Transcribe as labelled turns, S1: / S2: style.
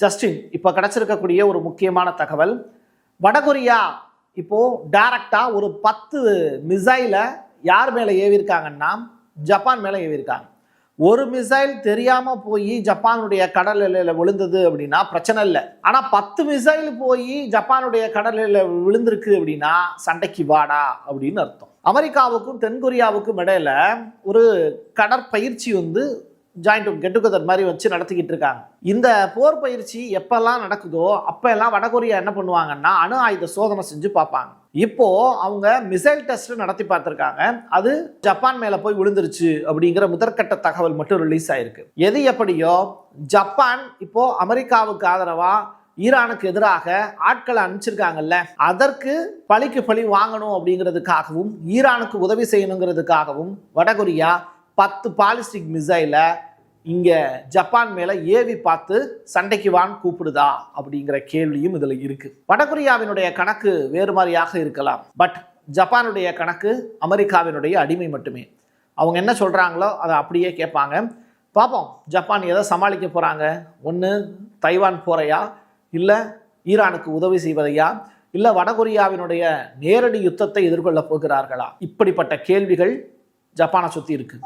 S1: Justin, இப்போ கிடைச்சிருக்கக்கூடிய ஒரு முக்கியமான தகவல், வடகொரியா இப்போ டைரக்டா ஒரு 10 மிசைலை யார் மேலே ஏவிருக்காங்கன்னா ஜப்பான் மேலே ஏவிருக்காங்க. ஒரு மிசைல் தெரியாம போய் ஜப்பானுடைய கடல் எல்லையில விழுந்தது அப்படின்னா பிரச்சனை இல்லை. ஆனா 10 மிசைல் போய் ஜப்பானுடைய கடல் எல்லையில விழுந்திருக்கு அப்படின்னா சண்டைக்கு வாடா அப்படின்னு அர்த்தம். அமெரிக்காவுக்கும் தென்கொரியாவுக்கும் இடையில ஒரு கடற்பயிற்சி ஜாயிண்ட் கெட் டுகெதர் மாதிரி வச்சு நடத்திக்கிட்டு இருக்காங்க. இந்த போர் பயிற்சி எப்பெல்லாம் நடக்குதோ அப்பெல்லாம் வடகொரியா என்ன பண்ணுவாங்கன்னா அணு ஆயுத சோதனை செஞ்சு பார்ப்பாங்க. இப்போ அவங்க மிசைல் டெஸ்ட் நடத்தி பார்த்திருக்காங்க. அது ஜப்பான் மேல போய் விழுந்துருச்சு அப்படிங்கிற முதற்கட்ட தகவல் மட்டும் ரிலீஸ் ஆயிருக்கு. எது எப்படியோ ஜப்பான் இப்போ அமெரிக்காவுக்கு ஆதரவா ஈரானுக்கு எதிராக ஆட்களை அனுப்பிச்சிருக்காங்கல்ல, அதற்கு பழிக்கு பழி வாங்கணும் அப்படிங்கிறதுக்காகவும் ஈரானுக்கு உதவி செய்யணுங்கிறதுக்காகவும் வடகொரியா 10 பாலிஸ்டிக் மிசைலை இங்க ஜப்பான் மேல ஏவி பார்த்து சண்டைக்கு வான் கூப்பிடுதா அப்படிங்கிற கேள்வியும் இதுல இருக்கு. வடகொரியாவினுடைய கணக்கு வேறு மாதிரியாக இருக்கலாம். பட் ஜப்பானுடைய கணக்கு அமெரிக்காவினுடைய அடிமை மட்டுமே. அவங்க என்ன சொல்றாங்களோ அதை அப்படியே கேட்பாங்க. பார்ப்போம் ஜப்பான் எதை சமாளிக்க போறாங்க. ஒன்று தைவான் போறையா, இல்லை ஈரானுக்கு உதவி செய்வதையா, இல்லை வடகொரியாவினுடைய நேரடி யுத்தத்தை எதிர்கொள்ள போகிறார்களா? இப்படிப்பட்ட கேள்விகள் ஜப்பானை சுற்றி இருக்கு.